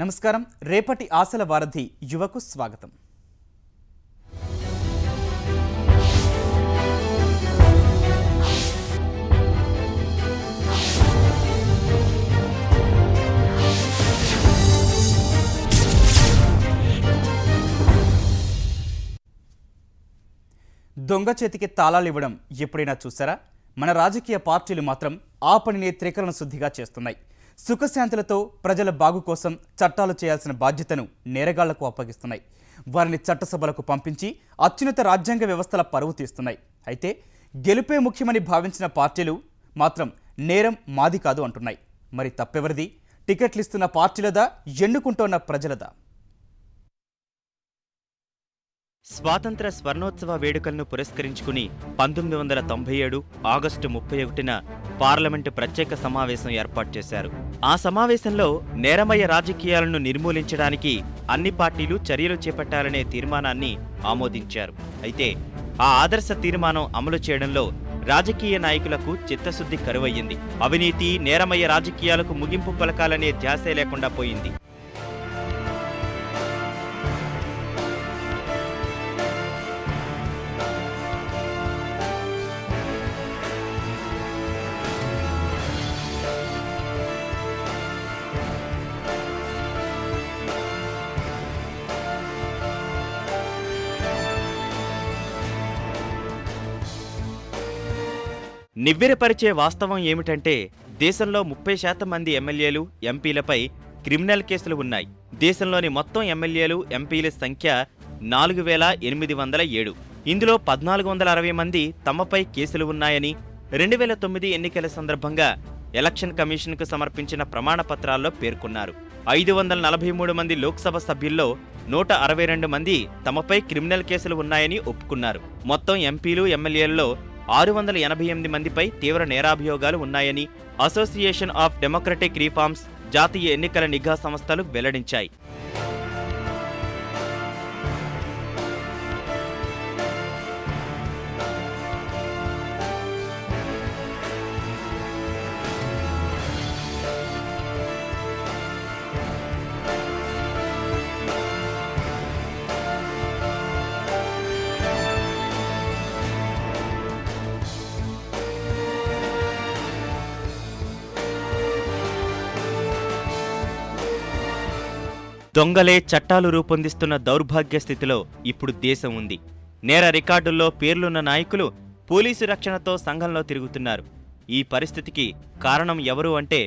నమస్కారం. రేపటి ఆశల వారధి యువకు స్వాగతం. దొంగ చేతికి తాళాలు ఇవ్వడం ఎప్పుడైనా చూసారా? మన రాజకీయ పార్టీలు మాత్రం ఆ పనిని త్రికరణ శుద్ధిగా చేస్తున్నాయి. సుఖశాంతులతో ప్రజల బాగు కోసం చట్టాలు చేయాల్సిన బాధ్యతను నేరగాళ్లకు అప్పగిస్తున్నాయి. వారిని చట్టసభలకు పంపించి అత్యున్నత రాజ్యాంగ వ్యవస్థల పరువు తీస్తున్నాయి. అయితే గెలుపే ముఖ్యమని భావించిన పార్టీలు మాత్రం నేరం మాది కాదు అంటున్నాయి. మరి తప్పెవరిది? టికెట్లు ఇస్తున్న పార్టీలదా, ఎన్నుకుంటోన్న ప్రజలదా? స్వాతంత్ర స్వర్ణోత్సవ వేడుకలను పురస్కరించుకుని 1997 ఆగస్టు 31న పార్లమెంటు ప్రత్యేక సమావేశం ఏర్పాటు చేశారు. ఆ సమావేశంలో నేరమయ రాజకీయాలను నిర్మూలించడానికి అన్ని పార్టీలు చర్యలు చేపట్టాలనే తీర్మానాన్ని ఆమోదించారు. అయితే ఆ ఆదర్శ తీర్మానం అమలు చేయడంలో రాజకీయ నాయకులకు చిత్తశుద్ధి కరువయ్యింది. అవినీతి, నేరమయ రాజకీయాలకు ముగింపు పలకాలనే ధ్యాసే లేకుండా పోయింది. నివ్వెరపరిచే వాస్తవం ఏమిటంటే దేశంలో 30% మంది ఎమ్మెల్యేలు, ఎంపీలపై క్రిమినల్ కేసులు ఉన్నాయి. దేశంలోని మొత్తం ఎమ్మెల్యేలు, ఎంపీల సంఖ్య 4807. ఇందులో 1460 మంది తమపై కేసులు ఉన్నాయని 2009 ఎన్నికల సందర్భంగా ఎలక్షన్ కమిషన్కు సమర్పించిన ప్రమాణ పత్రాల్లో పేర్కొన్నారు. 543 మంది లోక్సభ సభ్యుల్లో 162 మంది తమపై క్రిమినల్ కేసులు ఉన్నాయని ఒప్పుకున్నారు. మొత్తం ఎంపీలు, ఎమ్మెల్యేలలో 688 మందిపై తీవ్ర నేరాభియోగాలు ఉన్నాయని అసోసియేషన్ ఆఫ్ డెమోక్రటిక్ రిఫార్మ్స్ జాతీయ ఎన్నికల నిఘా సంస్థలు వెల్లడించాయి. దొంగలే చట్టాలు రూపొందిస్తున్న దౌర్భాగ్య స్థితిలో ఇప్పుడు దేశం ఉంది. నేర రికార్డుల్లో పేర్లున్న నాయకులు పోలీసు రక్షణతో సంఘంలో తిరుగుతున్నారు. ఈ పరిస్థితికి కారణం ఎవరు అంటే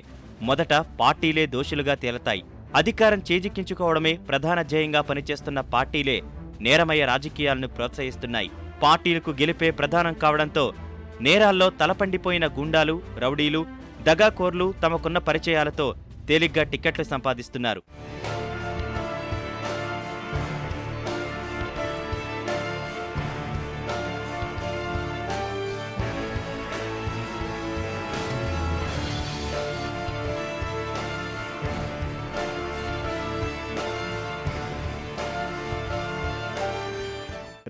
మొదట పార్టీలే దోషులుగా తేలతాయి. అధికారం చేజిక్కించుకోవడమే ప్రధాన ధ్యేయంగా పనిచేస్తున్న పార్టీలే నేరమయ రాజకీయాలను ప్రోత్సహిస్తున్నాయి. పార్టీలకు గెలిపే ప్రధానం కావడంతో నేరాల్లో తలపండిపోయిన గుండాలు, రౌడీలు, దగాకోర్లు తమకున్న పరిచయాలతో తేలిగ్గా టికెట్లు సంపాదిస్తున్నారు.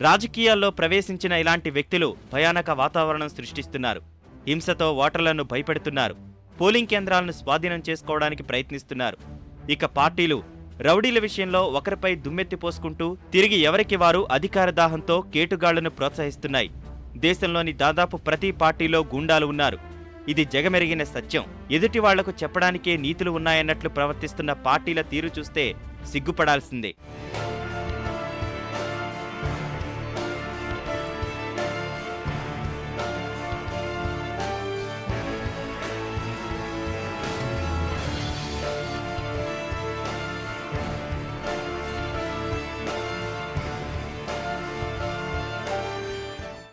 రాజకీయాల్లో ప్రవేశించిన ఇలాంటి వ్యక్తులు భయానక వాతావరణం సృష్టిస్తున్నారు. హింసతో ఓటర్లను భయపెడుతున్నారు. పోలింగ్ కేంద్రాలను స్వాధీనం చేసుకోవడానికి ప్రయత్నిస్తున్నారు. ఇక పార్టీలు రౌడీల విషయంలో ఒకరిపై దుమ్మెత్తి పోసుకుంటూ తిరిగి ఎవరికి వారు అధికార దాహంతో కేటుగాళ్లను ప్రోత్సహిస్తున్నాయి. దేశంలోని దాదాపు ప్రతి పార్టీలో గూండాలు ఉన్నారు. ఇది జగమెరిగిన సత్యం. ఎదుటి వాళ్లకు చెప్పడానికే నీతులు ఉన్నాయన్నట్లు ప్రవర్తిస్తున్న పార్టీల తీరు చూస్తే సిగ్గుపడాల్సిందే.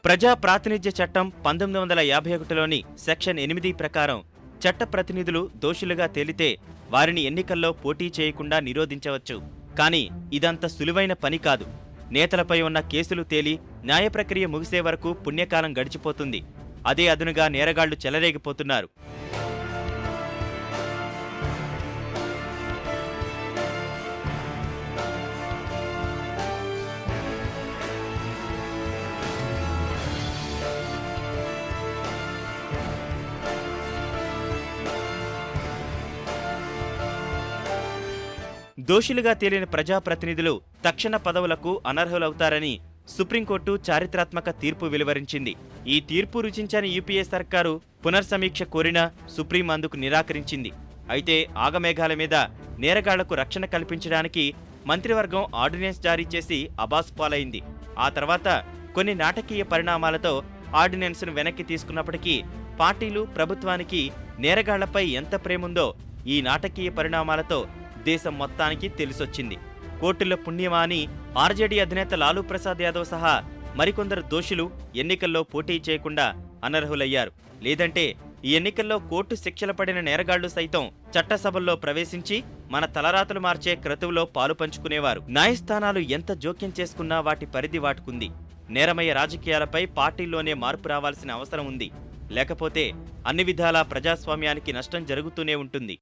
ప్రజా ప్రాతినిధ్య చట్టం 1951లోని సెక్షన్ 8 ప్రకారం చట్ట ప్రతినిధులు దోషులుగా తేలితే వారిని ఎన్నికల్లో పోటీ చేయకుండా నిరోధించవచ్చు. కానీ ఇదంత సులువైన పని కాదు. నేతలపై ఉన్న కేసులు తేలి న్యాయ ప్రక్రియ ముగిసే వరకు పుణ్యకాలం గడిచిపోతుంది. అదే అదునుగా నేరగాళ్లు చెలరేగిపోతున్నారు. దోషులుగా తేలిన ప్రజాప్రతినిధులు తక్షణ పదవులకు అనర్హులవుతారని సుప్రీంకోర్టు చారిత్రాత్మక తీర్పు వెలువరించింది. ఈ తీర్పు రుచించని యూపీఏ సర్కారు పునర్సమీక్ష కోరినా సుప్రీం అందుకు నిరాకరించింది. అయితే ఆగమేఘాల మీద నేరగాళ్లకు రక్షణ కల్పించడానికి మంత్రివర్గం ఆర్డినెన్స్ జారీ చేసి అబాస్పాలైంది. ఆ తర్వాత కొన్ని నాటకీయ పరిణామాలతో ఆర్డినెన్స్ను వెనక్కి తీసుకున్నప్పటికీ పార్టీలు ప్రభుత్వానికి నేరగాళ్లపై ఎంత ప్రేముందో ఈ నాటకీయ పరిణామాలతో దేశం మొత్తానికి తెలిసొచ్చింది. కోర్టుల పుణ్యమా అని ఆర్జేడీ అధినేత లాలూ ప్రసాద్ యాదవ్ సహా మరికొందరు దోషులు ఎన్నికల్లో పోటీ చేయకుండా అనర్హులయ్యారు. లేదంటే ఈ ఎన్నికల్లో కోర్టు శిక్షలు పడిన నేరగాళ్లు సైతం చట్టసభల్లో ప్రవేశించి మన తలరాతలు మార్చే క్రతువులో పాలు పంచుకునేవారు. న్యాయస్థానాలు ఎంత జోక్యం చేసుకున్నా వాటి పరిధి వాటుకుంది. నేరమయ రాజకీయాలపై పార్టీల్లోనే మార్పు రావాల్సిన అవసరం ఉంది. లేకపోతే అన్ని విధాలా ప్రజాస్వామ్యానికి నష్టం జరుగుతూనే ఉంటుంది.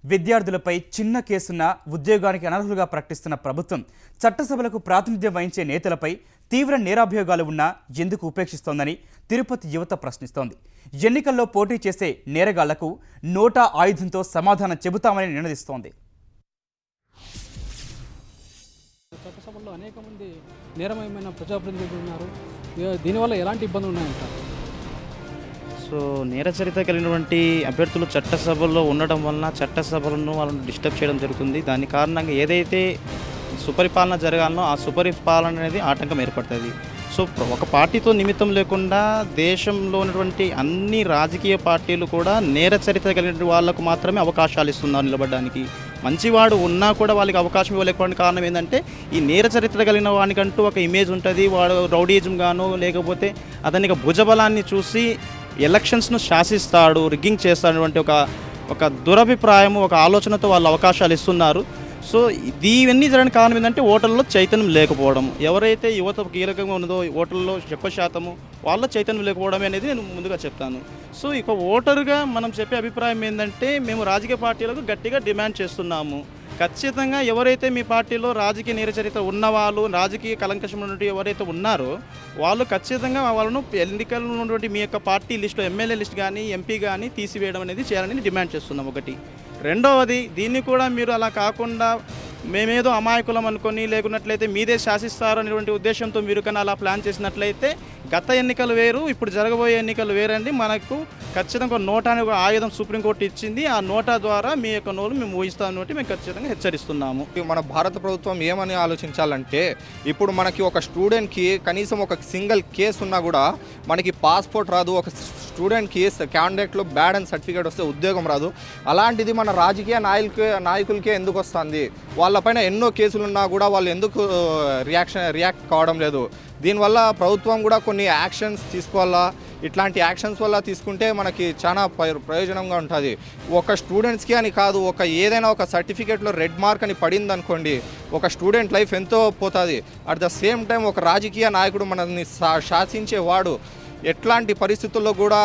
విద్యార్థులపై చిన్న కేసున్న ఉద్యోగానికి అనర్హులుగా ప్రకటిస్తున్న ప్రభుత్వం చట్టసభలకు ప్రాతినిధ్యం వహించే నేతలపై తీవ్ర నేరాభియోగాలు ఉన్నా ఎందుకు ఉపేక్షిస్తోందని తిరుపతి యువత ప్రశ్నిస్తోంది. ఎన్నికల్లో పోటీ చేసే నేరగాళ్లకు నోటా ఆయుధంతో సమాధానం చెబుతామని నినదిస్తోంది. చట్టసభల్లో అనేక మంది నేరమయమైన ప్రజాప్రతినిధులు ఉన్నారు. దీనివల్ల ఎలాంటి ఇబ్బందులు ఉన్నాయంటారు? సో నేర చరిత్ర కలిగినటువంటి అభ్యర్థులు చట్టసభల్లో ఉండడం వలన చట్టసభలను వాళ్ళని డిస్టర్బ్ చేయడం జరుగుతుంది. దాని కారణంగా ఏదైతే సుపరిపాలన జరగాలనో ఆ సుపరిపాలన అనేది ఆటంకం ఏర్పడుతుంది. సో ఒక పార్టీతో నిమిత్తం లేకుండా దేశంలో ఉన్నటువంటి అన్ని రాజకీయ పార్టీలు కూడా నేర చరిత్ర కలిగిన వాళ్ళకు మాత్రమే అవకాశాలు ఇస్తున్నారు నిలబడడానికి. మంచివాడు ఉన్నా కూడా వాళ్ళకి అవకాశం ఇవ్వలేకపోవడానికి కారణం ఏంటంటే ఈ నేర చరిత్ర కలిగిన వానికంటూ ఒక ఇమేజ్ ఉంటుంది. వాడు రౌడీజం గాను లేకపోతే అతనికి భుజబలాన్ని చూసి ఎలక్షన్స్ను శాసిస్తాడు, రిగ్గింగ్ చేస్తాడటువంటి ఒక దురభిప్రాయము, ఒక ఆలోచనతో వాళ్ళు అవకాశాలు ఇస్తున్నారు. సో ఇవన్నీ జరగడానికి కారణం ఏంటంటే ఓటర్లలో చైతన్యం లేకపోవడం. ఎవరైతే యువత కీలకంగా ఉన్నదో ఓటర్లలో ఎక్కువ శాతము వాళ్ళ చైతన్యం లేకపోవడం అనేది నేను ముందుగా చెప్తాను. సో ఇక ఓటరుగా మనం చెప్పే అభిప్రాయం ఏంటంటే మేము రాజకీయ పార్టీలకు గట్టిగా డిమాండ్ చేస్తున్నాము. ఖచ్చితంగా ఎవరైతే మీ పార్టీలో రాజకీయ నేరచరిత్ర ఉన్నవాళ్ళు, రాజకీయ కలంకషం ఉన్నటువంటి ఎవరైతే ఉన్నారో వాళ్ళు ఖచ్చితంగా వాళ్ళను ఎన్నికల్లో ఉన్నటువంటి మీ యొక్క పార్టీ లిస్టులో ఎమ్మెల్యే లిస్ట్ కానీ ఎంపీ కానీ తీసివేయడం అనేది చేయాలని డిమాండ్ చేస్తున్నాం. ఒకటి. రెండవది, దీన్ని కూడా మీరు అలా కాకుండా మేమేదో అమాయకులం అనుకొని లేకున్నట్లయితే మీదే శాసిస్తారు అనేటువంటి ఉద్దేశంతో మీరు కన్నా అలా ప్లాన్ చేసినట్లయితే గత ఎన్నికలు వేరు, ఇప్పుడు జరగబోయే ఎన్నికలు వేరండి. మనకు ఖచ్చితంగా ఒక నోటా అనే ఒక ఆయుధం సుప్రీంకోర్టు ఇచ్చింది. ఆ నోటా ద్వారా మీ యొక్క నోరు మేము ఊహిస్తామని మేము ఖచ్చితంగా హెచ్చరిస్తున్నాము. మన భారత ప్రభుత్వం ఏమని ఆలోచించాలంటే ఇప్పుడు మనకి ఒక స్టూడెంట్కి కనీసం ఒక సింగిల్ కేసు ఉన్నా కూడా మనకి పాస్పోర్ట్ రాదు. ఒక స్టూడెంట్కి క్యాండిడేట్లో బ్యాడ్ అండ్ సర్టిఫికేట్ వస్తే ఉద్యోగం రాదు. అలాంటిది మన రాజకీయ నాయకులకే ఎందుకు వస్తుంది? వాళ్ళపైన ఎన్నో కేసులు ఉన్నా కూడా వాళ్ళు ఎందుకు రియాక్ట్ కావడం లేదు? దీనివల్ల ప్రభుత్వం కూడా కొన్ని యాక్షన్స్ తీసుకోవాలా. ఇట్లాంటి యాక్షన్స్ వల్ల తీసుకుంటే మనకి చాలా ప్రయోజనంగా ఉంటుంది. ఒక స్టూడెంట్స్కి అని కాదు, ఏదైనా ఒక సర్టిఫికేట్లో రెడ్ మార్క్ అని పడింది అనుకోండి, ఒక స్టూడెంట్ లైఫ్ ఎంతో పోతుంది. అట్ ద సేమ్ టైం ఒక రాజకీయ నాయకుడు మనల్ని శాసించేవాడు ఎట్లాంటి పరిస్థితుల్లో కూడా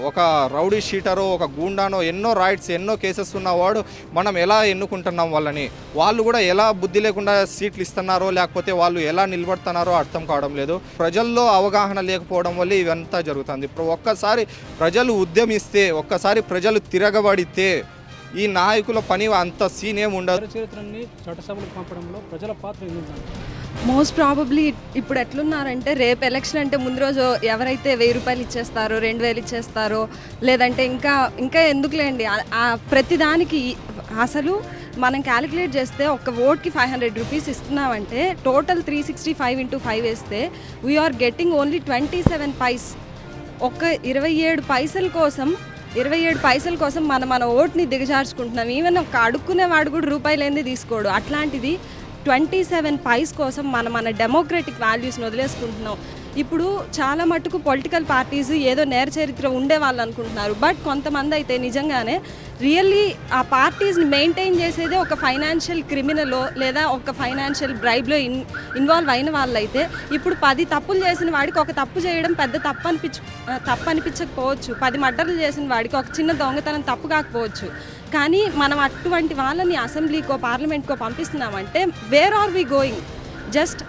ఒక రౌడీ షీటరో ఒక గూండానో ఎన్నో రైట్స్ ఎన్నో కేసెస్ ఉన్నవాడు మనం ఎలా ఎన్నుకుంటున్నాం వాళ్ళని? వాళ్ళు కూడా ఎలా బుద్ధి లేకుండా సీట్లు ఇస్తున్నారో లేకపోతే వాళ్ళు ఎలా నిలబడుతున్నారో అర్థం కావడం లేదు. ప్రజల్లో అవగాహన లేకపోవడం వల్ల ఇవంతా జరుగుతుంది. ఇప్పుడు ఒక్కసారి ప్రజలు ఉద్యమిస్తే, ఒక్కసారి ప్రజలు తిరగబడితే ఈ నాయకుల పని అంత సీన్ ఏమి ఉండదు. చరిత్రని చట్టసభలకు పంపడంలో ప్రజల పాత్ర ఎందుకు? మోస్ట్ ప్రాబబ్లీ ఇప్పుడు ఎట్లున్నారంటే రేపు ఎలక్షన్ అంటే ముందు రోజు ఎవరైతే 1000 రూపాయలు ఇచ్చేస్తారో 2000 ఇచ్చేస్తారో లేదంటే ఇంకా ఎందుకులేండి ప్రతిదానికి అసలు మనం క్యాలిక్యులేట్ చేస్తే ఒక ఓట్కి 500 రూపీస్ ఇస్తున్నామంటే టోటల్ 365 × 5 వేస్తే వీఆర్ గెట్టింగ్ ఓన్లీ 27 పైస్. ఒక 27 పైసల కోసం మన ఓట్ని దిగజార్చుకుంటున్నాం. ఈవెన్ ఒక అడుక్కునేవాడు కూడా రూపాయలేంది తీసుకోడు. అట్లాంటిది 27 పైస్ కోసం మన డెమోక్రటిక్ వాల్యూస్ని వదిలేసుకుంటున్నాం. ఇప్పుడు చాలా మటుకు పొలిటికల్ పార్టీస్ ఏదో నేర చరిత్ర ఉండే వాళ్ళు అనుకుంటున్నారు. బట్ కొంతమంది అయితే నిజంగానే రియల్లీ ఆ పార్టీస్ని మెయింటైన్ చేసేదే ఒక ఫైనాన్షియల్ క్రిమినలో లేదా ఒక ఫైనాన్షియల్ బ్రైబ్లో ఇన్వాల్వ్ అయిన వాళ్ళైతే ఇప్పుడు 10 తప్పులు చేసిన వాడికి ఒక తప్పు చేయడం పెద్ద తప్పు అనిపించకపోవచ్చు. 10 మర్డర్లు చేసిన వాడికి ఒక చిన్న దొంగతనం తప్పు కాకపోవచ్చు. కానీ మనం అటువంటి వాళ్ళని అసెంబ్లీకో పార్లమెంట్కో పంపిస్తున్నామంటే where are we going? Just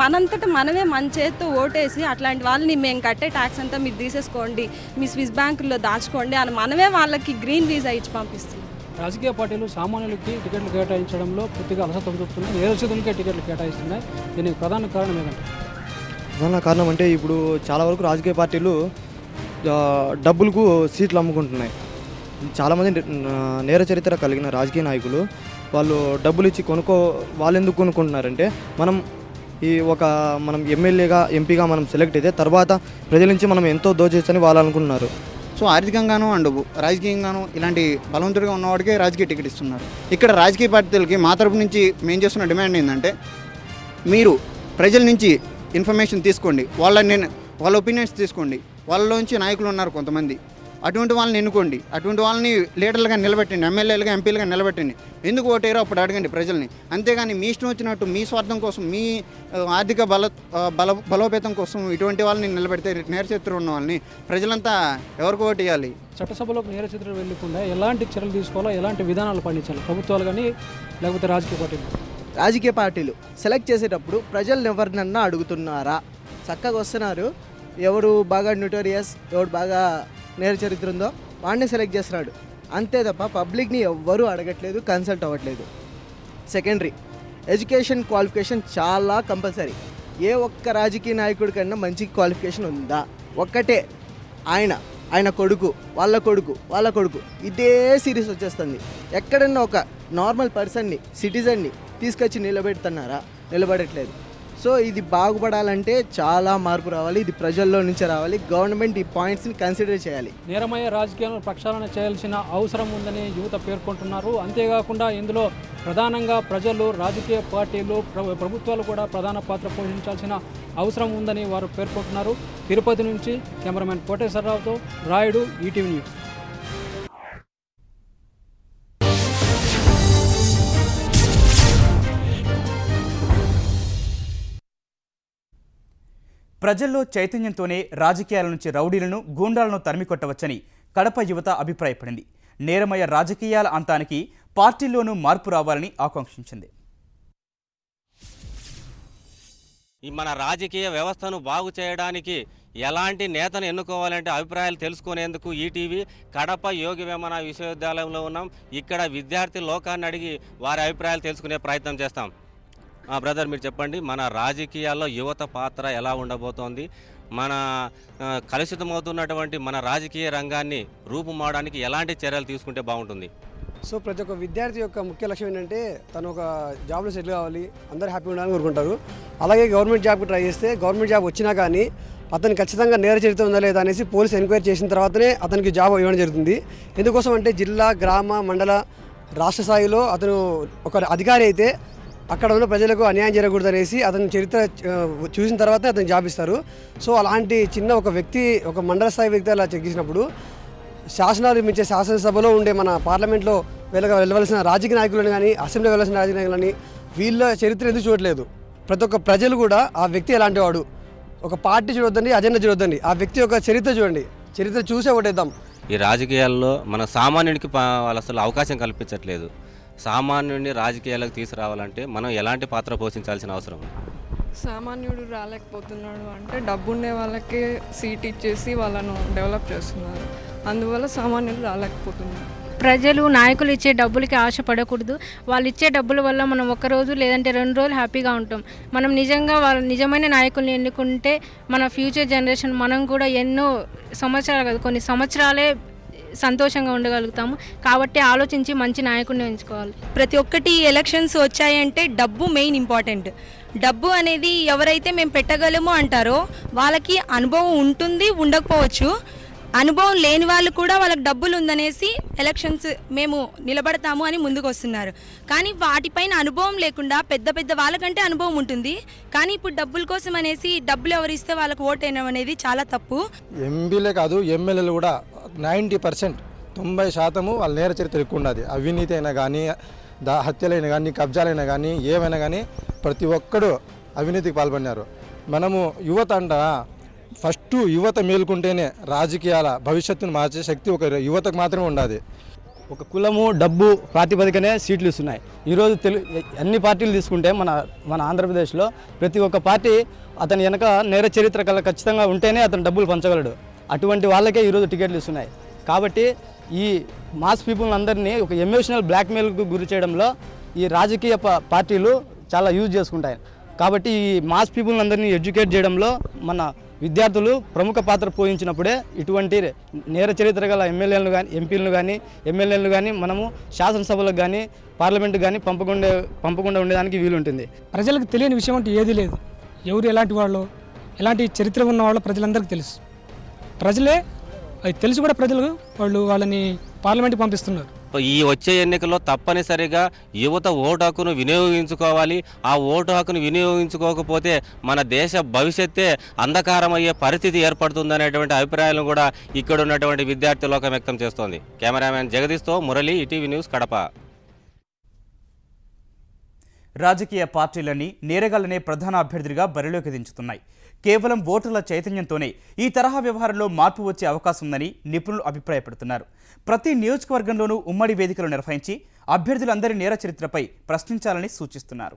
మనంతటా మనమే మన చేతితో ఓటేసి అట్లాంటి వాళ్ళని మేము కట్టే ట్యాక్స్ అంతా మీరు తీసేసుకోండి, మీ స్విస్ బ్యాంకుల్లో దాచుకోండి అని మనమే వాళ్ళకి గ్రీన్ వీసా ఇచ్చి పంపిస్తున్నాం. రాజకీయ పార్టీలు సామాన్యులకి టికెట్లు కేటాయించడంలో పూర్తిగా అలసత్వం చూపుతున్నాయి, నిరక్షితులకే టికెట్లు కేటాయిస్తున్నాయి. దీనికి ప్రధాన కారణం ఏంటంటే? ప్రధాన కారణం అంటే ఇప్పుడు చాలా వరకు రాజకీయ పార్టీలు డబ్బులకు సీట్లు అమ్ముకుంటున్నాయి. చాలామంది నేర చరిత్ర కలిగిన రాజకీయ నాయకులు వాళ్ళు డబ్బులు ఇచ్చి వాళ్ళు ఎందుకు కొనుక్కుంటున్నారంటే మనం ఎమ్మెల్యేగా ఎంపీగా మనం సెలెక్ట్ అయితే తర్వాత ప్రజల నుంచి మనం ఎంతో దోచేయచ్చని వాళ్ళు అనుకుంటున్నారు. సో ఆర్థికంగాను అండ్ రాజకీయంగాను ఇలాంటి బలవంతుడిగా ఉన్నవాడికే రాజకీయ టికెట్ ఇస్తున్నారు. ఇక్కడ రాజకీయ పార్టీలకి మా తరపు నుంచి మేము చేస్తున్న డిమాండ్ ఏంటంటే, మీరు ప్రజల నుంచి ఇన్ఫర్మేషన్ తీసుకోండి, వాళ్ళ ఒపీనియన్స్ తీసుకోండి. వాళ్ళలోంచి నాయకులు ఉన్నారు కొంతమంది, అటువంటి వాళ్ళని ఎన్నుకోండి, అటువంటి వాళ్ళని లీడర్లుగా నిలబెట్టండి, ఎమ్మెల్యేలుగా ఎంపీలుగా నిలబెట్టండి. ఎందుకు ఓటేరో అప్పుడు అడగండి ప్రజల్ని. అంతేగాని మీ ఇష్టం వచ్చినట్టు మీ స్వార్థం కోసం, మీ ఆర్థిక బలోపేతం కోసం ఇటువంటి వాళ్ళని నిలబెడితే నేరచరిత్ర ఉన్న వాళ్ళని ప్రజలంతా ఎవరికి ఓటు వేయాలి? చట్టసభలోకి నేరచరిత్ర వెళ్ళకుండా ఎలాంటి చర్యలు తీసుకోవాలో, ఎలాంటి విధానాలు పాటించాలి ప్రభుత్వాలు కానీ లేకపోతే రాజకీయ పార్టీలు? రాజకీయ పార్టీలు సెలెక్ట్ చేసేటప్పుడు ప్రజలను ఎవరినన్నా అడుగుతున్నారా? చక్కగా వస్తున్నారు, ఎవరు బాగా న్యూటోరియస్, ఎవరు బాగా నేర చరిత్ర ఉందో వాడిని సెలెక్ట్ చేస్తున్నాడు. అంతే తప్ప పబ్లిక్ని ఎవ్వరూ అడగట్లేదు, కన్సల్ట్ అవ్వట్లేదు. సెకండరీ ఎడ్యుకేషన్ క్వాలిఫికేషన్ చాలా కంపల్సరీ. ఏ ఒక్క రాజకీయ నాయకుడి కన్నా మంచి క్వాలిఫికేషన్ ఉందా? ఒక్కటే, ఆయన కొడుకు, వాళ్ళ కొడుకు ఇదే సిరీస్ వచ్చేస్తుంది. ఎక్కడన్నా ఒక నార్మల్ పర్సన్ని, సిటిజన్ని తీసుకొచ్చి నిలబడట్లేదు. సో ఇది బాగుపడాలంటే చాలా మార్పు రావాలి. ఇది ప్రజల్లో నుంచి రావాలి. గవర్నమెంట్ ఈ పాయింట్స్ని కన్సిడర్ చేయాలి. నేరమయ రాజకీయాలను ప్రక్షాళన చేయాల్సిన అవసరం ఉందని యువత పేర్కొంటున్నారు. అంతేకాకుండా ఇందులో ప్రధానంగా ప్రజలు, రాజకీయ పార్టీలు, ప్రభుత్వాలు కూడా ప్రధాన పాత్ర పోషించాల్సిన అవసరం ఉందని వారు పేర్కొంటున్నారు. తిరుపతి నుంచి కెమెరామెన్ కోటేశ్వరరావుతో రాయుడు, ఈటీవీ న్యూస్. ప్రజల్లో చైతన్యంతోనే రాజకీయాల నుంచి రౌడీలను, గూండాలను తరిమికొట్టవచ్చని కడప యువత అభిప్రాయపడింది. నేరమయ రాజకీయాల అంతానికి పార్టీల్లోనూ మార్పు రావాలని ఆకాంక్షించింది. మన రాజకీయ వ్యవస్థను బాగు చేయడానికి ఎలాంటి నేతను ఎన్నుకోవాలంటే అభిప్రాయాలు తెలుసుకునేందుకు ఈటీవీ కడప యోగి వేమన విశ్వవిద్యాలయంలో ఉన్నాం. ఇక్కడ విద్యార్థి లోకాన్ని అడిగి వారి అభిప్రాయాలు తెలుసుకునే ప్రయత్నం చేస్తాం. బ్రదర్, మీరు చెప్పండి, మన రాజకీయాల్లో యువత పాత్ర ఎలా ఉండబోతోంది? మన కలుషితమవుతున్నటువంటి మన రాజకీయ రంగాన్ని రూపుమావడానికి ఎలాంటి చర్యలు తీసుకుంటే బాగుంటుంది? సో ప్రతి ఒక్క విద్యార్థి యొక్క ముఖ్య లక్ష్యం ఏంటంటే తను ఒక జాబ్లో సెటిల్ కావాలి, అందరూ హ్యాపీగా ఉండాలని కోరుకుంటారు. అలాగే గవర్నమెంట్ జాబ్కి ట్రై చేస్తే గవర్నమెంట్ జాబ్ వచ్చినా కానీ అతను ఖచ్చితంగా నేర చరిత్ర ఉందా లేదా అనేసి పోలీసు ఎంక్వైరీ చేసిన తర్వాతనే అతనికి జాబ్ ఇవ్వడం జరుగుతుంది. ఎందుకోసం అంటే జిల్లా, గ్రామ, మండల, రాష్ట్ర స్థాయిలో అతను ఒక అధికారి అయితే అక్కడ ఉన్న ప్రజలకు అన్యాయం జరగకూడదు అనేసి అతని చరిత్ర చూసిన తర్వాత అతను జాబ్ ఇస్తారు. సో అలాంటి చిన్న ఒక వ్యక్తి, ఒక మండల స్థాయి వ్యక్తి అలా చెక్ చేసినప్పుడు శాసనాలు మించే శాసనసభలో ఉండే మన పార్లమెంట్లో వెళ్ళవలసిన రాజకీయ నాయకులను కానీ, అసెంబ్లీ వెళ్ళవలసిన రాజకీయ నాయకులని వీళ్ళ చరిత్ర ఎందుకు చూడట్లేదు? ప్రతి ఒక్క ప్రజలు కూడా ఆ వ్యక్తి ఎలాంటి వాడు, ఒక పార్టీ చూడొద్దండి, అజెండా చూడొద్దండి, ఆ వ్యక్తి యొక్క చరిత్ర చూడండి, చరిత్ర చూసే ఓటేద్దాం. ఈ రాజకీయాల్లో మన సామాన్యుడికి వాళ్ళు అసలు అవకాశం కల్పించట్లేదు. సామాన్యుడిని రాజకీయాలకు తీసుకురావాలంటే మనం ఎలాంటి పాత్ర పోషించాల్సిన అవసరం? సామాన్యుడు రాలేకపోతున్నాడు అంటే డబ్బుండే వాళ్ళకే సీట్ ఇచ్చేసి వాళ్ళను డెవలప్ చేస్తున్నారు. అందువల్ల సామాన్యుడు రాలేకపోతున్నారు. ప్రజలు నాయకులు ఇచ్చే డబ్బులకి ఆశపడకూడదు. వాళ్ళు ఇచ్చే డబ్బుల వల్ల మనం ఒక్కరోజు లేదంటే 2 రోజులు హ్యాపీగా ఉంటాం. మనం నిజంగా వాళ్ళ నిజమైన నాయకుల్ని ఎన్నుకుంటే మన ఫ్యూచర్ జనరేషన్ మనం కూడా ఎన్నో సంవత్సరాలు కాదు, కొన్ని సంవత్సరాలే సంతోషంగా ఉండగలుగుతాము. కాబట్టి ఆలోచించి మంచి నాయకుడిని ఎంచుకోవాలి. ప్రతి ఒక్కటి ఎలక్షన్స్ వచ్చాయంటే డబ్బు మెయిన్ ఇంపార్టెంట్. డబ్బు అనేది ఎవరైతే మేము పెట్టగలమో అంటారో వాళ్ళకి అనుభవం ఉంటుంది, ఉండకపోవచ్చు. అనుభవం లేని వాళ్ళు కూడా వాళ్ళకి డబ్బులు ఉందనేసి ఎలక్షన్స్ మేము నిలబడతాము అని ముందుకు వస్తున్నారు. కానీ వాటిపైన అనుభవం లేకుండా పెద్ద పెద్ద వాళ్ళకంటే అనుభవం ఉంటుంది. కానీ ఇప్పుడు డబ్బుల కోసం అనేసి డబ్బులు ఎవరిస్తే వాళ్ళకి ఓటు వేయడం అనేది చాలా తప్పు. ఎంపీలే కాదు, ఎమ్మెల్యేలు కూడా 90%, 90% వాళ్ళ నేర చరిత్ర ఎక్కువ ఉన్నది. అవినీతి అయినా కానీ, హత్యలైనా కానీ, కబ్జాలైనా కానీ, ఏమైనా కానీ ప్రతి ఒక్కడు అవినీతికి పాల్పడినారు. మనము యువత ఫస్ట్ యువత మేలుకుంటేనే రాజకీయాల భవిష్యత్తును మార్చే శక్తి ఒక యువతకు మాత్రమే ఉండాలి. ఒక కులము, డబ్బు ప్రాతిపదికనే సీట్లు ఇస్తున్నాయి. ఈరోజు అన్ని పార్టీలు తీసుకుంటే మన ఆంధ్రప్రదేశ్లో ప్రతి ఒక్క పార్టీ అతని వెనక నేర చరిత్ర ఖచ్చితంగా ఉంటేనే అతను డబ్బులు పంచగలడు. అటువంటి వాళ్ళకే ఈరోజు టికెట్లు ఇస్తున్నాయి. కాబట్టి ఈ మాస్ పీపుల్ అందరినీ ఒక ఎమోషనల్ బ్లాక్మెయిల్కు గురి చేయడంలో ఈ రాజకీయ పార్టీలు చాలా యూజ్ చేసుకుంటాయి. కాబట్టి ఈ మాస్ పీపుల్ అందరినీ ఎడ్యుకేట్ చేయడంలో మన విద్యార్థులు ప్రముఖ పాత్ర పోషించినప్పుడే ఇటువంటి నేర చరిత్ర గల ఎమ్మెల్యేలను కానీ ఎంపీలను కానీ ఎమ్మెల్యేలను కానీ మనము శాసనసభలకు కానీ పార్లమెంటు కానీ పంపకుండా ఉండడానికి వీలుంటుంది. ప్రజలకు తెలియని విషయం అంటే ఏదీ లేదు. ఎవరు ఎలాంటి వాళ్ళు, ఎలాంటి చరిత్ర ఉన్న వాళ్ళు ప్రజలందరికీ తెలుసు. ప్రజలే అది తెలిసి కూడా వాళ్ళని పార్లమెంట్కి పంపిస్తున్నారు. ఈ వచ్చే ఎన్నికల్లో తప్పనిసరిగా యువత ఓటు హక్కును వినియోగించుకోవాలి. ఆ ఓటు హక్కును వినియోగించుకోకపోతే మన దేశ భవిష్యత్తే అంధకారమయ్యే పరిస్థితి ఏర్పడుతుందనేటువంటి అభిప్రాయాలను కూడా ఇక్కడ ఉన్నటువంటి విద్యార్థి లోకం వ్యక్తం చేస్తోంది. కెమెరామెన్ జగదీష్తో మురళి, ఈటీవీ న్యూస్, కడప. రాజకీయ పార్టీలన్నీ నేరగాళ్లనే ప్రధాన అభ్యర్థిగా బరిలోకి దించుతున్నాయి. కేవలం ఓటర్ల చైతన్యంతోనే ఈ తరహా వ్యవహారంలో మార్పు వచ్చే అవకాశం ఉందని నిపుణులు అభిప్రాయపడుతున్నారు. ప్రతి నియోజకవర్గంలోనూ ఉమ్మడి వేదికలు నిర్వహించి అభ్యర్థులందరి నేర చరిత్రపై ప్రశ్నించాలని సూచిస్తున్నారు.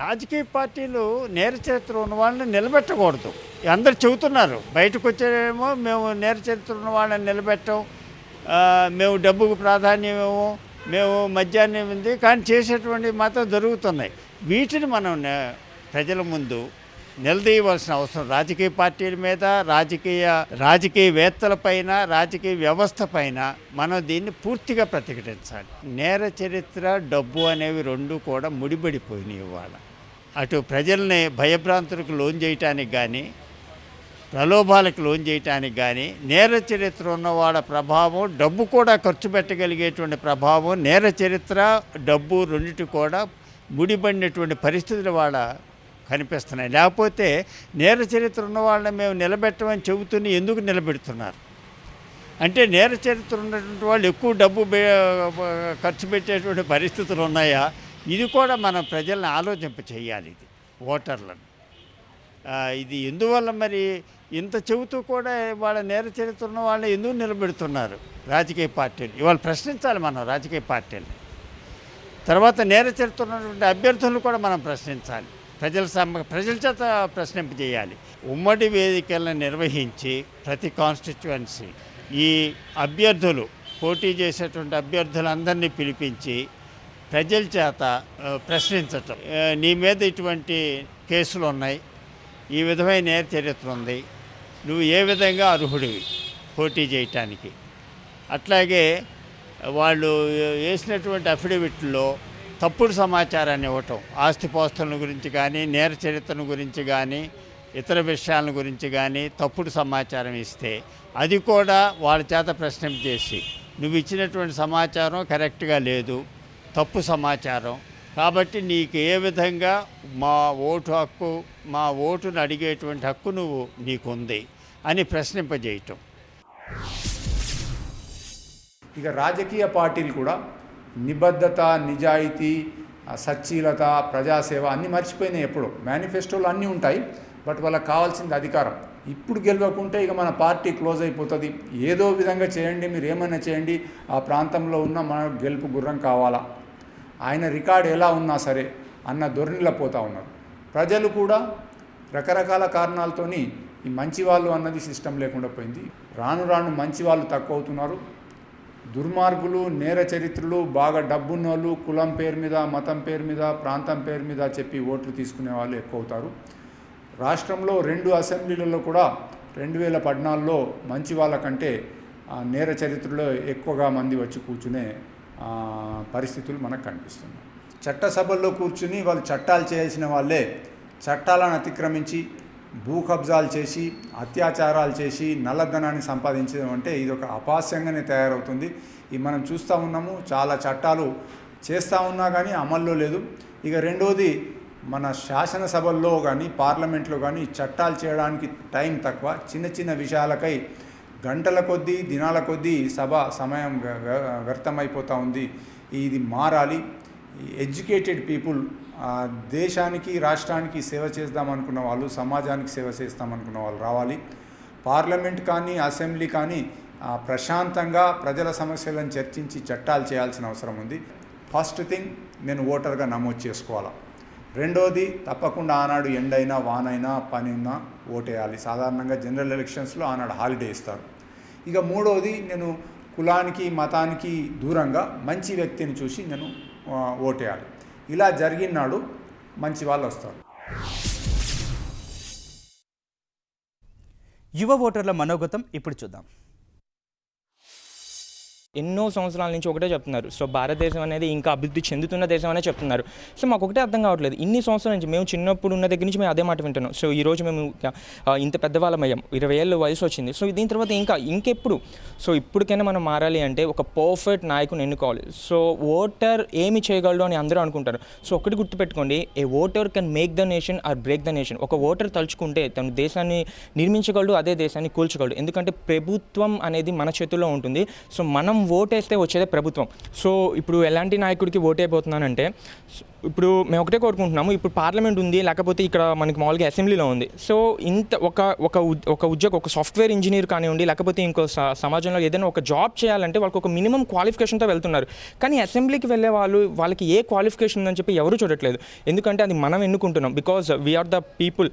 రాజకీయ పార్టీలు నేర చరిత్ర ఉన్న వాళ్ళని నిలబెట్టకూడదు. అందరు చెబుతున్నారు, బయటకు వచ్చేమో మేము నేర చరిత్ర ఉన్న వాళ్ళని నిలబెట్టాం, మేము డబ్బుకు ప్రాధాన్యమేమో, మేము మద్యాన్ని ఉంది, కానీ చేసేటువంటి మాత్రం జరుగుతున్నాయి. వీటిని మనం ప్రజల ముందు నిలదీయవలసిన అవసరం రాజకీయ పార్టీల మీద, రాజకీయవేత్తల పైన, రాజకీయ వ్యవస్థ పైన మనం దీన్ని పూర్తిగా ప్రతిఘటించాలి. నేర చరిత్ర, డబ్బు అనేవి రెండు కూడా ముడిపడిపోయినాయి. ఇవాళ అటు ప్రజల్ని భయభ్రాంతులకు లోన్ చేయటానికి కానీ, ప్రలోభాలకు లోన్ చేయటానికి కానీ, నేర చరిత్ర ఉన్నవాళ్ళ ప్రభావం, డబ్బు కూడా ఖర్చు పెట్టగలిగేటువంటి ప్రభావం, నేర చరిత్ర, డబ్బు రెండింటి కూడా ముడిపడినటువంటి పరిస్థితులు వాళ్ళ కనిపిస్తున్నాయి. లేకపోతే నేర చరిత్ర ఉన్న వాళ్ళని మేము నిలబెట్టమని చెబుతూనే ఎందుకు నిలబెడుతున్నారు అంటే, నేర చరిత్ర ఉన్నటువంటి వాళ్ళు ఎక్కువ డబ్బు ఖర్చు పెట్టేటువంటి పరిస్థితులు ఉన్నాయా? ఇది కూడా మనం ప్రజల్ని ఆలోచింప చేయాలి. ఇది ఓటర్లను ఇది ఎందువల్ల మరి ఇంత చెబుతూ కూడా వాళ్ళ నేర చరిత్ర ఉన్న వాళ్ళని ఎందుకు నిలబెడుతున్నారు రాజకీయ పార్టీలు? ఇవాళ ప్రశ్నించాలి మనం రాజకీయ పార్టీలు. తర్వాత నేర చరిత్ర ఉన్నటువంటి అభ్యర్థులను కూడా మనం ప్రశ్నించాలి. ప్రజల చేత ప్రశ్నింపజేయాలి. ఉమ్మడి వేదికలను నిర్వహించి ప్రతి కాన్స్టిట్యుయెన్సీ ఈ అభ్యర్థులు పోటీ చేసేటువంటి అభ్యర్థులందరినీ పిలిపించి ప్రజల చేత ప్రశ్నించటం. నీ మీద ఇటువంటి కేసులు ఉన్నాయి, ఈ విధమైన నేర చరిత్ర ఉంది, నువ్వు ఏ విధంగా అర్హుడివి పోటీ చేయటానికి. అట్లాగే వాళ్ళు వేసినటువంటి అఫిడవిట్లో తప్పుడు సమాచారాన్ని ఇవ్వటం, ఆస్తిపాస్తుల గురించి కానీ, నేర చరిత్రను గురించి కానీ, ఇతర విషయాల గురించి కానీ తప్పుడు సమాచారం ఇస్తే అది కూడా వాళ్ళ చేత ప్రశ్న చేసి, నువ్వు ఇచ్చినటువంటి సమాచారం కరెక్ట్గా లేదు, తప్పు సమాచారం, కాబట్టి నీకు ఏ విధంగా మా ఓటు హక్కు, మా ఓటును అడిగేటువంటి హక్కు నీకుంది అని ప్రశ్నింపజేయటం. ఇక రాజకీయ పార్టీలు కూడా నిబద్ధత, నిజాయితీ, సచ్చీలత, ప్రజాసేవ అన్నీ మర్చిపోయినాయి. ఎప్పుడో మేనిఫెస్టోలు అన్నీ ఉంటాయి, బట్ వాళ్ళకి కావాల్సింది అధికారం. ఇప్పుడు గెలవకుంటే ఇక మన పార్టీ క్లోజ్ అయిపోతుంది. ఏదో విధంగా చేయండి, మీరు ఏమైనా చేయండి, ఆ ప్రాంతంలో ఉన్న మన గెలుపు గుర్రం కావాలా, ఆయన రికార్డు ఎలా ఉన్నా సరే అన్న ధోరణిలో పోతూ ఉన్నారు. ప్రజలు కూడా రకరకాల కారణాలతోని ఈ మంచి వాళ్ళు అన్నది సిస్టమ్ లేకుండా పోయింది. రాను రాను మంచి వాళ్ళు తక్కువ అవుతున్నారు. దుర్మార్గులు, నేర చరిత్రలు, బాగా డబ్బున్నోళ్ళు, కులం పేరు మీద, మతం పేరు మీద, ప్రాంతం పేరు మీద చెప్పి ఓట్లు తీసుకునే వాళ్ళు ఎక్కువ అవుతారు. రాష్ట్రంలో 2 అసెంబ్లీలలో కూడా 2014లో మంచి వాళ్ళకంటే నేర చరిత్రలో ఎక్కువగా మంది వచ్చి కూర్చునే పరిస్థితులు మనకు కనిపిస్తున్నాయి. చట్టసభల్లో కూర్చుని వాళ్ళు చట్టాలు చేయాల్సిన వాళ్ళే చట్టాలను అతిక్రమించి భూ కబ్జాలు చేసి, అత్యాచారాలు చేసి, నల్లధనాన్ని సంపాదించడం అంటే ఇది ఒక అపహాస్యంగానే తయారవుతుంది. ఇది మనం చూస్తూ ఉన్నాము. చాలా చట్టాలు చేస్తూ ఉన్నా కానీ అమల్లో లేదు. ఇక రెండోది, మన శాసనసభల్లో కానీ పార్లమెంట్లో కానీ చట్టాలు చేయడానికి టైం తక్కువ. చిన్న చిన్న విషయాలకై గంటల కొద్దీ, దినాల కొద్దీ సభ సమయం వ్యర్థమైపోతూ ఉంది. ఇది మారాలి. ఎడ్యుకేటెడ్ పీపుల్, దేశానికి, రాష్ట్రానికి సేవ చేద్దామనుకున్న వాళ్ళు, సమాజానికి సేవ చేస్తామనుకున్న వాళ్ళు రావాలి. పార్లమెంట్ కానీ, అసెంబ్లీ కానీ ప్రశాంతంగా ప్రజల సమస్యలను చర్చించి చట్టాలు చేయాల్సిన అవసరం ఉంది. ఫస్ట్ థింగ్, నేను ఓటర్గా నమోదు చేసుకోవాలా. రెండోది, తప్పకుండా ఆనాడు ఎండైనా, వానైనా, పని ఉన్నా ఓటేయాలి. సాధారణంగా జనరల్ ఎలక్షన్స్లో ఆనాడు హాలిడే ఇస్తారు. ఇక మూడవది, నేను కులానికి మతానికి దూరంగా మంచి వ్యక్తిని చూసి నేను ఓటేయాలి. ఇలా జరిగినాడు మంచి వాళ్ళు వస్తారు. యువ ఓటర్ల మనోగతం ఇప్పుడు చూద్దాం. ఎన్నో సంవత్సరాల నుంచి ఒకటే చెప్తున్నారు. సో భారతదేశం అనేది ఇంకా అభివృద్ధి చెందుతున్న దేశం అనే చెప్తున్నారు. సో మాకు ఒకటే అర్థం కావట్లేదు. ఇన్ని సంవత్సరాల నుంచి మేము చిన్నప్పుడు ఉన్న దగ్గర నుంచి మేము అదే మాట వింటున్నాం. సో ఈరోజు మేము ఇంత పెద్దవాళ్ళం అయ్యాం, 20 ఏళ్ళ వయసు వచ్చింది. సో దీని తర్వాత ఇంకెప్పుడు సో ఇప్పటికైనా మనం మారాలి అంటే ఒక పర్ఫెక్ట్ నాయకుని ఎన్నుకోవాలి. సో ఓటర్ ఏమి చేయగలడు అని అందరూ అనుకుంటారు. సో ఒకటి గుర్తుపెట్టుకోండి, a voter can make the nation or break the nation. ఒక ఓటర్ తలుచుకుంటే తను దేశాన్ని నిర్మించగలడు, అదే దేశాన్ని కూల్చగలడు. ఎందుకంటే ప్రభుత్వం అనేది మన చేతుల్లో ఉంటుంది. సో మనం ఓటేస్తే వచ్చేదే ప్రభుత్వం. సో ఇప్పుడు ఎలాంటి నాయకుడికి ఓటైపోతున్నానంటే, ఇప్పుడు మేము ఒకటే కోరుకుంటున్నాము, ఇప్పుడు పార్లమెంట్ ఉంది, లేకపోతే ఇక్కడ మనకి మామూలుగా అసెంబ్లీలో ఉంది. సో ఇంత ఒక ఉద్యోగం, ఒక సాఫ్ట్వేర్ ఇంజనీర్ కానివ్వండి, లేకపోతే ఇంకో సమాజంలో ఏదైనా ఒక జాబ్ చేయాలంటే వాళ్ళకి ఒక మినిమం క్వాలిఫికేషన్తో వెళ్తున్నారు. కానీ అసెంబ్లీకి వెళ్ళే వాళ్ళకి ఏ క్వాలిఫికేషన్ ఉందని చెప్పి ఎవరు చూడట్లేదు. ఎందుకంటే అది మనం ఎన్నుకుంటున్నాం. Because we are the people.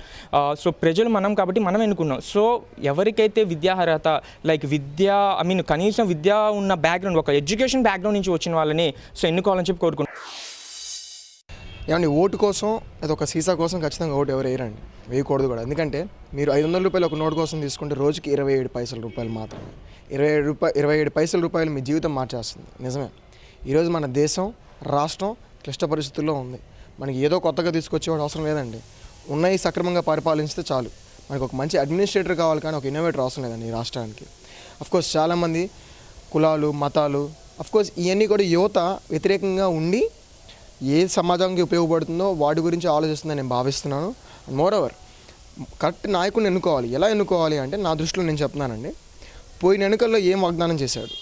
So ప్రజలు మనం కాబట్టి మనం ఎన్నుకున్నాం. సో ఎవరికైతే విద్యార్హత, లైక్ కనీసం విద్య ఉన్న బ్యాక్గ్రౌండ్, ఒక ఎడ్యుకేషన్ బ్యాక్గ్రౌండ్ నుంచి వచ్చిన వాళ్ళని సో ఎన్నుకోవాలని చెప్పి కోరుకుంటున్నాం. ఏమండి, ఓటు కోసం అది ఒక సీసా కోసం ఖచ్చితంగా ఓటు ఎవరు వేయరండి, వేయకూడదు కూడా. ఎందుకంటే మీరు 500 రూపాయలు ఒక నోటు కోసం తీసుకుంటే రోజుకి 27 పైసల రూపాయలు మాత్రమే. 27 పైసల రూపాయలు మీ జీవితం మార్చేస్తుంది. నిజమే, ఈరోజు మన దేశం, రాష్ట్రం క్లిష్ట పరిస్థితుల్లో ఉంది. మనకి ఏదో కొత్తగా తీసుకొచ్చేవాడు అవసరం లేదండి. ఉన్నాయి సక్రమంగా పరిపాలించితే చాలు. మనకు ఒక మంచి అడ్మినిస్ట్రేటర్ కావాలి, కానీ ఒక ఇన్నోవేటర్ అవసరం లేదండి ఈ రాష్ట్రానికి. అఫ్కోర్స్ చాలామంది కులాలు, మతాలు, అఫ్కోర్స్ ఇవన్నీ కూడా యువత వ్యతిరేకంగా ఉండి ఏ సమాజానికి ఉపయోగపడుతుందో వాటి గురించి ఆలోచిస్తుందని నేను భావిస్తున్నాను. అండ్ మోర్ ఓవర్ కరెక్ట్ నాయకుడిని ఎన్నుకోవాలి. ఎలా ఎన్నుకోవాలి అంటే నా దృష్టిలో నేను చెప్తున్నానండి, పోయిన ఎన్నికల్లో ఏం వాగ్దానం చేశాడు,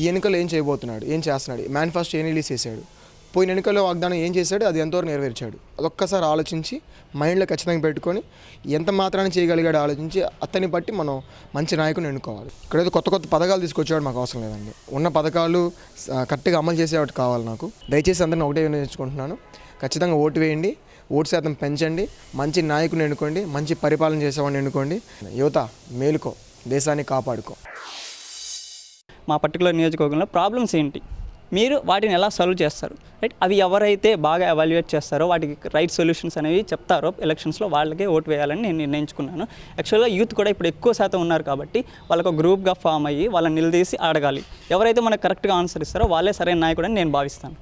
ఈ ఎన్నికల్లో ఏం చేయబోతున్నాడు, ఏం చేస్తున్నాడు, మేనిఫెస్టో ఏం రిలీజ్ చేశాడు, పోయిన ఎన్నికల్లో వాగ్దానం ఏం చేశాడు, అది ఎంతవరకు నెరవేర్చాడు, అదొక్కసారి ఆలోచించి మైండ్లో ఖచ్చితంగా పెట్టుకొని ఎంత మాత్రాన్ని చేయగలిగాడు ఆలోచించి అతన్ని బట్టి మనం మంచి నాయకుని ఎన్నుకోవాలి. ఇక్కడైతే కొత్త పథకాలు తీసుకొచ్చేవాడు మాకు అవసరం లేదండి. ఉన్న పథకాలు కరెక్ట్గా అమలు చేసేవాడు కావాలి నాకు. దయచేసి అందరిని ఒకటే వినియోగించుకుంటున్నాను, ఖచ్చితంగా ఓటు వేయండి, ఓటు శాతం పెంచండి, మంచి నాయకుని ఎన్నుకోండి, మంచి పరిపాలన చేసేవాడిని ఎన్నుకోండి. యువత మేలుకో, దేశాన్ని కాపాడుకో. మా పర్టికులర్ నియోజకవర్గంలో ప్రాబ్లమ్స్ ఏంటి, మీరు వాటిని ఎలా సాల్వ్ చేస్తారు, రైట్? అవి ఎవరైతే బాగా ఎవాల్యుయేట్ చేస్తారో, వాటికి రైట్ సొల్యూషన్స్ అనేవి చెప్తారో ఎలక్షన్స్లో వాళ్ళకే ఓటు వేయాలని నేను నిర్ణయించుకున్నాను. యాక్చువల్గా యూత్ కూడా ఇప్పుడు ఎక్కువ శాతం ఉన్నారు కాబట్టి వాళ్ళకు గ్రూప్గా ఫామ్ అయ్యి వాళ్ళని నిలదీసి అడగాలి. ఎవరైతే మనకు కరెక్ట్గా ఆన్సర్ ఇస్తారో వాళ్ళే సరైన నాయకుడని నేను భావిస్తాను.